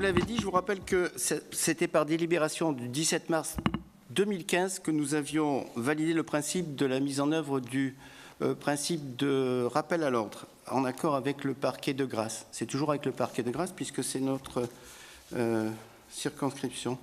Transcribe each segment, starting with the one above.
vous l'avez dit, je vous rappelle que c'était par délibération du 17 mars 2015 que nous avions validé le principe de la mise en œuvre du principe de rappel à l'ordre, en accord avec le parquet de Grasse. C'est toujours avec le parquet de Grasse, puisque c'est notre circonscription.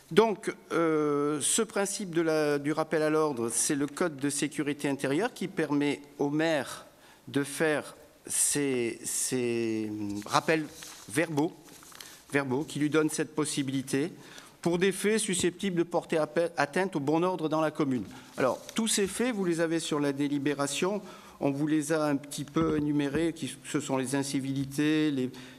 Donc, ce principe du rappel à l'ordre, c'est le Code de sécurité intérieure qui permet aux maires de faire ces rappels verbaux qui lui donnent cette possibilité pour des faits susceptibles de porter atteinte au bon ordre dans la commune. Alors, tous ces faits, vous les avez sur la délibération. On vous les a un petit peu énumérés, ce sont les incivilités,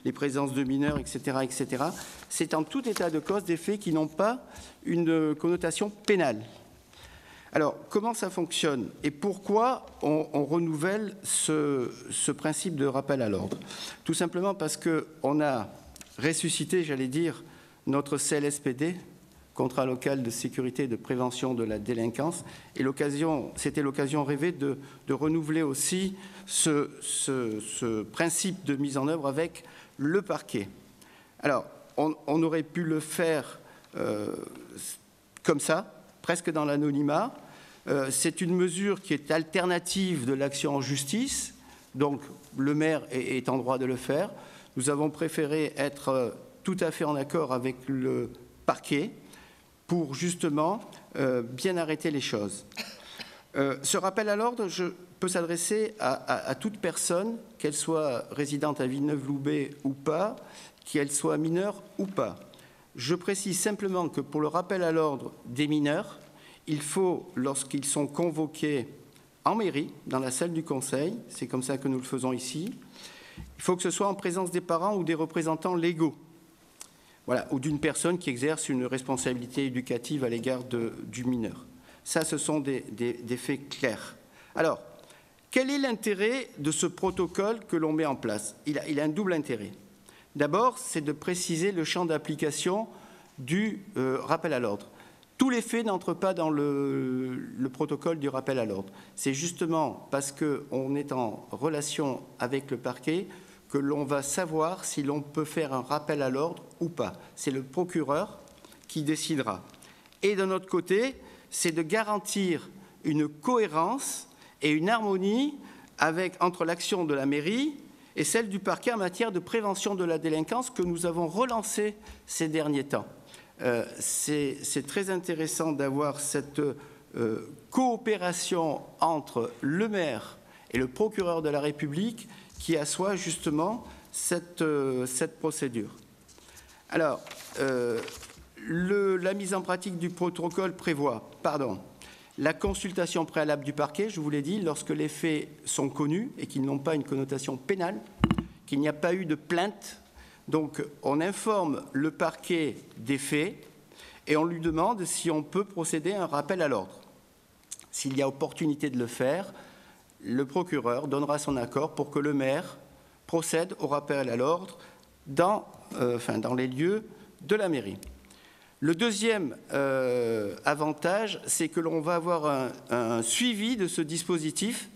les présences de mineurs, etc., etc. C'est en tout état de cause des faits qui n'ont pas une connotation pénale. Alors, comment ça fonctionne et pourquoi on renouvelle ce principe de rappel à l'ordre? Tout simplement parce qu'on a ressuscité, j'allais dire, notre CLSPD, Contrat local de sécurité et de prévention de la délinquance, et c'était l'occasion rêvée de renouveler aussi ce principe de mise en œuvre avec le parquet. Alors, on aurait pu le faire comme ça, presque dans l'anonymat. C'est une mesure qui est alternative de l'action en justice, donc le maire est en droit de le faire. Nous avons préféré être tout à fait en accord avec le parquet pour justement bien arrêter les choses. Ce rappel à l'ordre peut s'adresser à toute personne, qu'elle soit résidente à Villeneuve-Loubet ou pas, qu'elle soit mineure ou pas. Je précise simplement que pour le rappel à l'ordre des mineurs, il faut, lorsqu'ils sont convoqués en mairie, dans la salle du conseil, c'est comme ça que nous le faisons ici, il faut que ce soit en présence des parents ou des représentants légaux, voilà, ou d'une personne qui exerce une responsabilité éducative à l'égard du mineur. Ça, ce sont des faits clairs. Alors, quel est l'intérêt de ce protocole que l'on met en place? Il a un double intérêt. D'abord, c'est de préciser le champ d'application du rappel à l'ordre. Tous les faits n'entrent pas dans le protocole du rappel à l'ordre. C'est justement parce qu'on est en relation avec le parquet que l'on va savoir si l'on peut faire un rappel à l'ordre ou pas. C'est le procureur qui décidera. Et d'un autre côté, c'est de garantir une cohérence et une harmonie entre l'action de la mairie et celle du parquet en matière de prévention de la délinquance que nous avons relancée ces derniers temps. C'est très intéressant d'avoir cette coopération entre le maire et le procureur de la République qui assoit justement cette procédure. Alors, la mise en pratique du protocole prévoit, la consultation préalable du parquet, je vous l'ai dit, lorsque les faits sont connus et qu'ils n'ont pas une connotation pénale, qu'il n'y a pas eu de plainte. Donc, on informe le parquet des faits et on lui demande si on peut procéder à un rappel à l'ordre. S'il y a opportunité de le faire, le procureur donnera son accord pour que le maire procède au rappel à l'ordre dans les lieux de la mairie. Le deuxième avantage, c'est que l'on va avoir un suivi de ce dispositif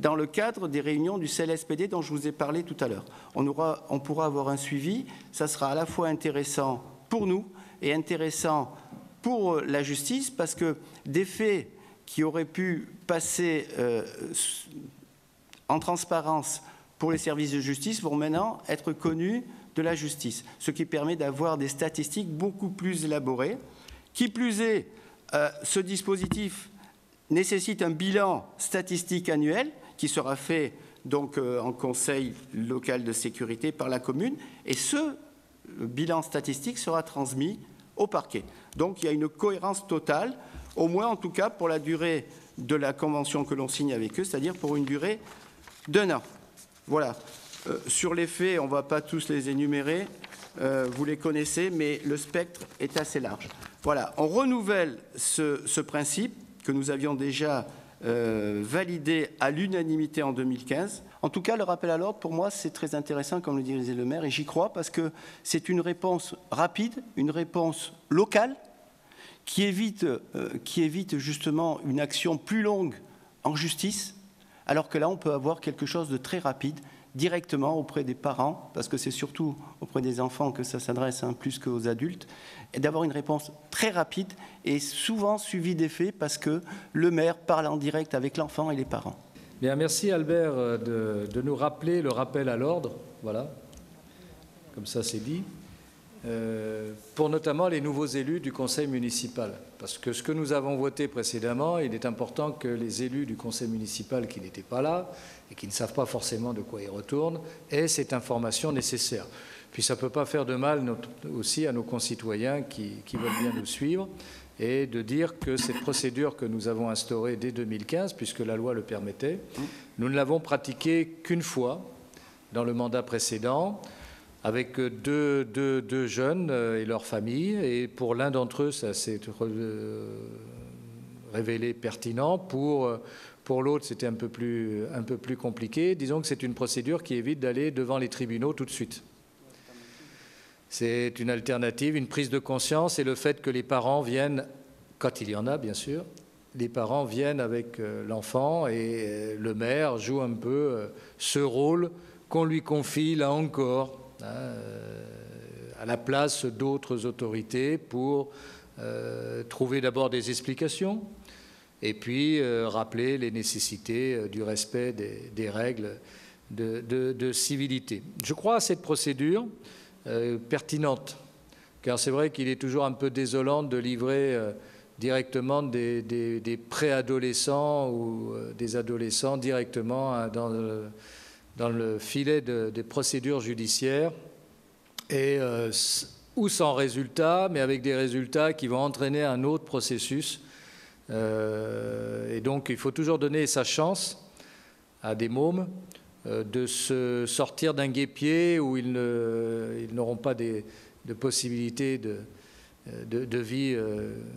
dans le cadre des réunions du CLSPD dont je vous ai parlé tout à l'heure. On pourra avoir un suivi, ça sera à la fois intéressant pour nous et intéressant pour la justice parce que des faits qui auraient pu passer en transparence pour les services de justice vont maintenant être connus de la justice, ce qui permet d'avoir des statistiques beaucoup plus élaborées. Qui plus est, ce dispositif nécessite un bilan statistique annuel qui sera fait donc en conseil local de sécurité par la commune et ce bilan statistique sera transmis au parquet. Donc il y a une cohérence totale, au moins en tout cas pour la durée de la convention que l'on signe avec eux, c'est-à-dire pour une durée d'1 an. Voilà. Sur les faits, on ne va pas tous les énumérer, vous les connaissez, mais le spectre est assez large. Voilà, on renouvelle ce principe que nous avions déjà validé à l'unanimité en 2015. En tout cas, le rappel à l'ordre, pour moi, c'est très intéressant, comme le disait le maire, et j'y crois parce que c'est une réponse rapide, une réponse locale, qui évite justement une action plus longue en justice, alors que là, on peut avoir quelque chose de très rapide, directement auprès des parents, parce que c'est surtout auprès des enfants que ça s'adresse, hein, plus qu'aux adultes, et d'avoir une réponse très rapide et souvent suivie des faits, parce que le maire parle en direct avec l'enfant et les parents. Bien, merci Albert de nous rappeler le rappel à l'ordre, voilà, comme ça c'est dit, pour notamment les nouveaux élus du conseil municipal. Parce que ce que nous avons voté précédemment, il est important que les élus du conseil municipal qui n'étaient pas là et qui ne savent pas forcément de quoi ils retournent aient cette information nécessaire. Puis ça ne peut pas faire de mal aussi à nos concitoyens qui veulent bien nous suivre, et de dire que cette procédure que nous avons instaurée dès 2015, puisque la loi le permettait, nous ne l'avons pratiquée qu'une fois dans le mandat précédent, avec deux jeunes et leurs familles. Et pour l'un d'entre eux, ça s'est révélé pertinent. Pour l'autre, c'était un peu plus compliqué. Disons que c'est une procédure qui évite d'aller devant les tribunaux tout de suite. C'est une alternative, une prise de conscience, et le fait que les parents viennent, quand il y en a bien sûr, les parents viennent avec l'enfant, et le maire joue un peu ce rôle qu'on lui confie là encore, à la place d'autres autorités, pour trouver d'abord des explications et puis rappeler les nécessités du respect des règles de civilité. Je crois à cette procédure pertinente, car c'est vrai qu'il est toujours un peu désolant de livrer directement des préadolescents ou des adolescents directement dans le filet des procédures judiciaires, et ou sans résultat, mais avec des résultats qui vont entraîner un autre processus. Et donc il faut toujours donner sa chance à des mômes de se sortir d'un guêpier où ils n'auront pas de possibilité de vie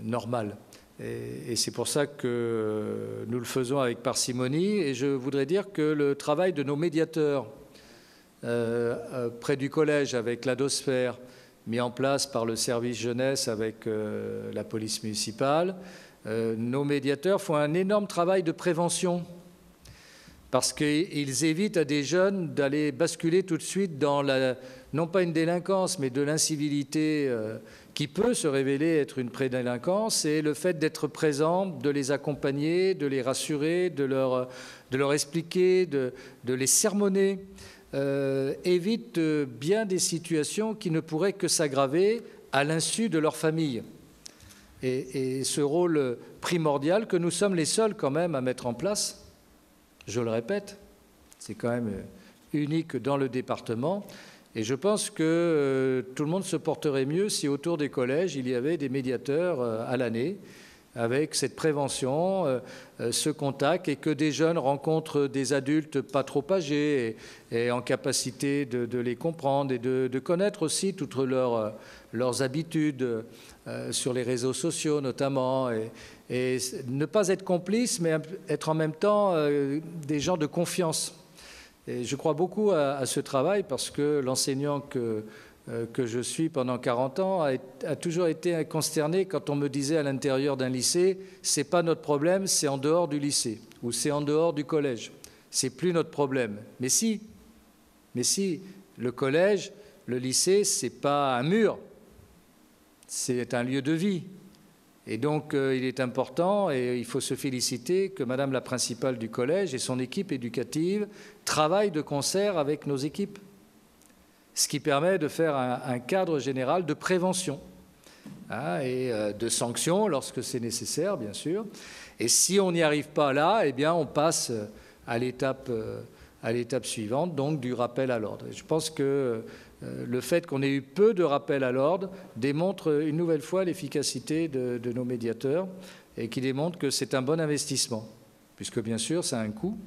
normale. Et c'est pour ça que nous le faisons avec parcimonie. Et je voudrais dire que le travail de nos médiateurs près du collège avec l'Adosphère, mis en place par le service jeunesse avec la police municipale, nos médiateurs font un énorme travail de prévention, parce qu'ils évitent à des jeunes d'aller basculer tout de suite dans non pas une délinquance, mais de l'incivilité qui peut se révéler être une prédélinquance. Et le fait d'être présent, de les accompagner, de les rassurer, de leur expliquer, de les sermonner, évite bien des situations qui ne pourraient que s'aggraver à l'insu de leur famille. Et ce rôle primordial que nous sommes les seuls quand même à mettre en place, je le répète, c'est quand même unique dans le département. Et je pense que tout le monde se porterait mieux si autour des collèges, il y avait des médiateurs à l'année, avec cette prévention, ce contact, et que des jeunes rencontrent des adultes pas trop âgés et en capacité de les comprendre et de connaître aussi toutes leurs habitudes sur les réseaux sociaux notamment, et ne pas être complice, mais être en même temps des gens de confiance. Et je crois beaucoup à ce travail, parce que l'enseignant que je suis pendant 40 ans a toujours été consterné quand on me disait à l'intérieur d'un lycée « c'est pas notre problème, c'est en dehors du lycée » ou « c'est en dehors du collège, c'est plus notre problème ». Mais si, le collège, le lycée, c'est pas un mur, c'est un lieu de vie. Et donc, il est important, et il faut se féliciter que Madame la principale du collège et son équipe éducative travaillent de concert avec nos équipes, ce qui permet de faire un cadre général de prévention, et de sanctions lorsque c'est nécessaire, bien sûr. Et si on n'y arrive pas là, eh bien, on passe à l'étape suivante, donc du rappel à l'ordre. Je pense que le fait qu'on ait eu peu de rappels à l'ordre démontre une nouvelle fois l'efficacité de nos médiateurs, et qui démontre que c'est un bon investissement, puisque bien sûr ça a un coût,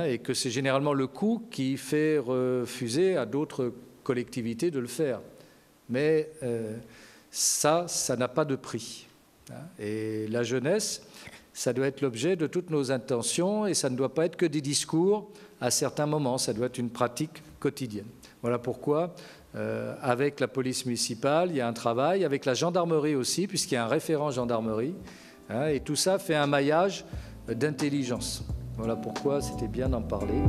et que c'est généralement le coût qui fait refuser à d'autres collectivités de le faire. Mais ça n'a pas de prix. Et la jeunesse, ça doit être l'objet de toutes nos intentions, et ça ne doit pas être que des discours à certains moments, ça doit être une pratique quotidienne. Voilà pourquoi, avec la police municipale, il y a un travail, avec la gendarmerie aussi, puisqu'il y a un référent gendarmerie, et tout ça fait un maillage d'intelligence. Voilà pourquoi c'était bien d'en parler.